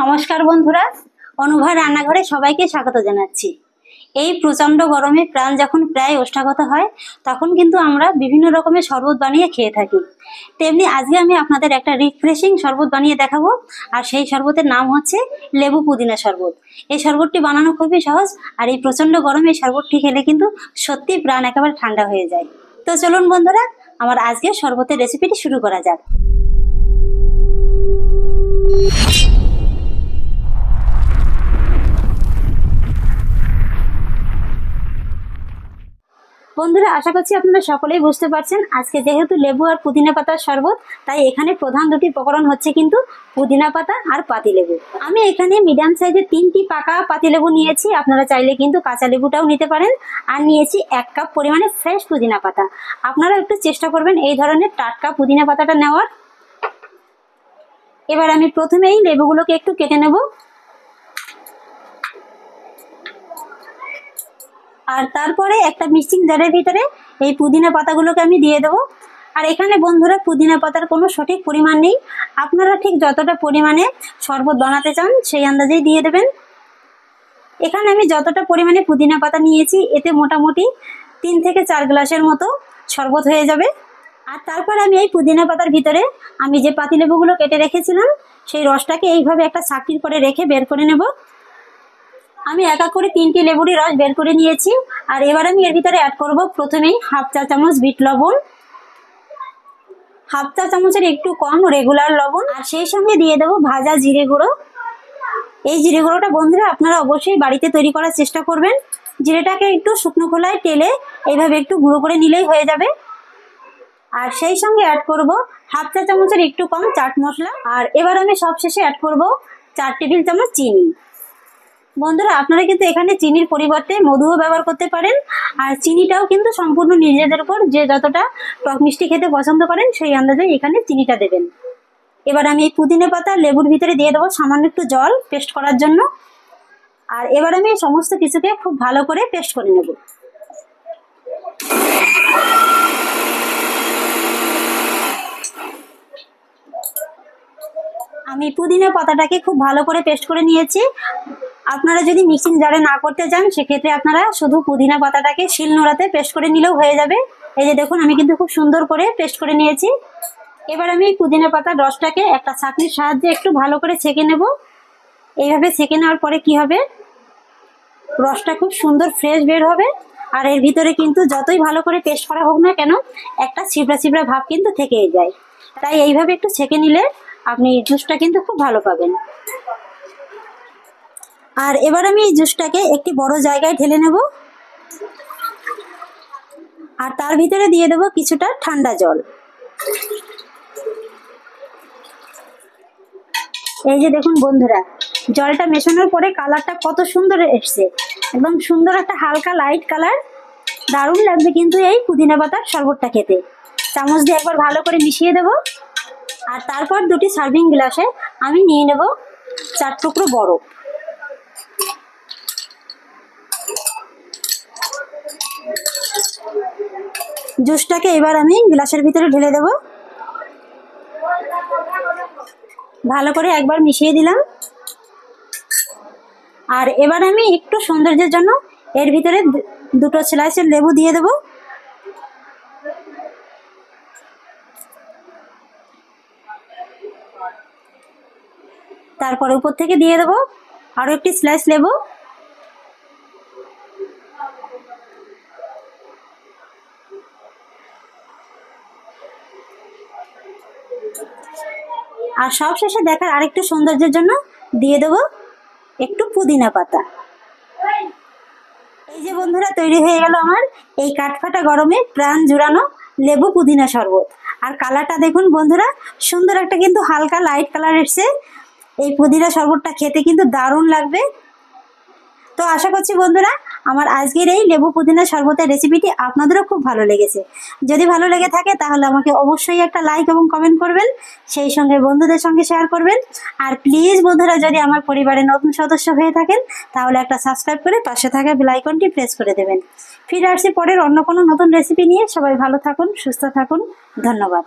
নমস্কার বন্ধুরা, অনুভা রান্নাঘরে সবাইকে স্বাগত জানাচ্ছি। এই প্রচণ্ড গরমে প্রাণ যখন প্রায় ওষ্ঠাগত হয়, তখন কিন্তু আমরা বিভিন্ন রকমের শরবত বানিয়ে খেয়ে থাকি। তেমনি আজকে আমি আপনাদের একটা রিফ্রেশিং শরবত বানিয়ে দেখাবো, আর সেই শরবতের নাম হচ্ছে লেবু পুদিনা শরবত। এই শরবতটি বানানো খুবই সহজ, আর এই প্রচণ্ড গরমে এই শরবতটি খেলে কিন্তু সত্যি প্রাণ একেবারে ঠান্ডা হয়ে যায়। তো চলুন বন্ধুরা, আমার আজকের শরবতের রেসিপিটি শুরু করা যাক। বন্ধুরা, আশা করছি আপনারা সকলেই বুঝতে পারছেন আজকে যেহেতু লেবু আর পুদিনা পাতার শরবত, তাই এখানে প্রধান দুটি উপকরণ হচ্ছে কিন্তু পুদিনা পাতা আর পাতিলেবু। আমি এখানে মিডিয়াম সাইজের 3টি পাকা পাতিলেবু নিয়েছি, আপনারা চাইলে কিন্তু কাঁচা লেবুটাও নিতে পারেন। আর নিয়েছি 1 কাপ পরিমাণে ফ্রেশ পুদিনা পাতা। আপনারা একটু চেষ্টা করবেন এই ধরনের টাটকা পুদিনা পাতাটা নেওয়ার। এবার আমি প্রথমেই লেবুগুলোকে একটু কেটে নেব, আর তারপরে একটা মিক্সিং জারের ভিতরে এই পুদিনা পাতাগুলোকে আমি দিয়ে দেবো। আর এখানে বন্ধুরা পুদিনা পাতার কোনো সঠিক পরিমাণ নেই, আপনারা ঠিক যতটা পরিমাণে শরবত বানাতে চান সেই আন্দাজেই দিয়ে দেবেন। এখানে আমি যতটা পরিমাণে পুদিনা পাতা নিয়েছি এতে মোটামুটি 3 থেকে 4 গ্লাসের মতো শরবত হয়ে যাবে। আর তারপর আমি এই পুদিনা পাতার ভিতরে আমি যে পাতিলেবুগুলো কেটে রেখেছিলাম সেই রসটাকে এইভাবে একটা ছাঁকনির করে রেখে বের করে নেব। আমি এক এক করে 3টি লেবুরই রস বের করে নিয়েছি। আর এবার আমি এর ভিতরে অ্যাড করব প্রথমেই 1/2 চা চামচ বিট লবণ, 1/2 চা চামচের একটু কম রেগুলার লবণ, আর সেই সঙ্গে দিয়ে দেবো ভাজা জিরে গুঁড়ো। এই জিরে গুঁড়োটা বন্ধুরা আপনারা অবশ্যই বাড়িতে তৈরি করার চেষ্টা করবেন। জিরেটাকে একটু শুকনো খোলায় টেলে এইভাবে একটু গুঁড়ো করে নিলেই হয়ে যাবে। আর সেই সঙ্গে অ্যাড করব 1/2 চা চামচের একটু কম চাট মশলা। আর এবার আমি সবশেষে অ্যাড করব 4 টেবিল চামচ চিনি। বন্ধুরা, আপনারা কিন্তু এখানে চিনির পরিবর্তে মধুও ব্যবহার করতে পারেন। আর চিনিটাও কিন্তু সম্পূর্ণ নিজেদের উপর, যে যতটা টক মিষ্টি খেতে পছন্দ করেন সেই আন্দাজে এখানে চিনিটা দেবেন। এবার আমি এই পুদিনা পাতা লেবুর ভিতরে দিয়ে দেবো সামান্য একটু জল পেস্ট করার জন্য। আর এবার আমি সমস্ত কিছুকে খুব ভালো করে পেস্ট করে নেব। আমি পুদিনা পাতাটাকে খুব ভালো করে পেস্ট করে নিয়েছি। আপনারা যদি মিক্সিং জারে না করতে চান সেক্ষেত্রে আপনারা শুধু পুদিনা পাতাটাকে শিলনোড়াতে পেস্ট করে নিলেও হয়ে যাবে। এই যে দেখুন, আমি কিন্তু খুব সুন্দর করে পেস্ট করে নিয়েছি। এবার আমি পুদিনা পাতার রসটাকে একটা ছাঁকনির সাহায্যে একটু ভালো করে ছেঁকে নেব। এইভাবে ছেঁকে নেওয়ার পরে কি হবে, রসটা খুব সুন্দর ফ্রেশ বের হবে। আর এর ভিতরে কিন্তু যতই ভালো করে পেস্ট করা হোক না কেন, একটা ছিবড়া ছিবড়া ভাব কিন্তু থেকেই যায়। তাই এইভাবে একটু ছেঁকে নিলে আপনি জুসটা কিন্তু খুব ভালো পাবেন। আর এবার আমি এই জুসটাকে একটি বড় জায়গায় ঢেলে নেব, আর তার ভিতরে দিয়ে দেব কিছুটা ঠান্ডা জল। এই যে দেখুন বন্ধুরা, জলটা মেশানোর পরে কালারটা কত সুন্দর এসছে, একদম সুন্দর একটা হালকা লাইট কালার। দারুণ লাগবে কিন্তু এই পুদিনা পাতার শরবতটা খেতে। চামচ দিয়ে একবার ভালো করে মিশিয়ে দেব। আর তারপর 2টি সার্ভিং গ্লাসে আমি নিয়ে নেব 4 টুকরো বরফ। জুসটাকে এবার আমি গ্লাসের ভিতরে ঢেলে দেব, ভালো করে একবার মিশিয়ে দিলাম। আর এবার আমি একটু সৌন্দর্যের জন্য এর ভিতরে 2টো স্লাইসের লেবু দিয়ে দেব। তারপরে উপর থেকে দিয়ে দেব আরো একটি স্লাইস লেবু। আর সবশেষে দেখার আরেকটু সৌন্দর্যের জন্য দিয়ে দেব একটু পুদিনা পাতা। এই যে বন্ধুরা, তৈরি হয়ে গেল আমার এই কাঠফাটা গরমে প্রাণ জুড়ানো লেবু পুদিনা শরবত। আর কালারটা দেখুন বন্ধুরা, সুন্দর একটা কিন্তু হালকা লাইট কালার এসছে। এই পুদিনা শরবতটা খেতে কিন্তু দারুণ লাগবে। তো আশা করছি বন্ধুরা আমার আজকের এই লেবু পুদিনা শরবতের রেসিপিটি আপনাদেরও খুব ভালো লেগেছে। যদি ভালো লেগে থাকে তাহলে আমাকে অবশ্যই একটা লাইক এবং কমেন্ট করবেন, সেই সঙ্গে বন্ধুদের সঙ্গে শেয়ার করবেন। আর প্লিজ বন্ধুরা, যদি আমার পরিবারের নতুন সদস্য হয়ে থাকেন তাহলে একটা সাবস্ক্রাইব করে পাশে থাকা বেল আইকনটি প্রেস করে দেবেন। ফিরে আসছি পরের অন্য কোনো নতুন রেসিপি নিয়ে। সবাই ভালো থাকুন, সুস্থ থাকুন, ধন্যবাদ।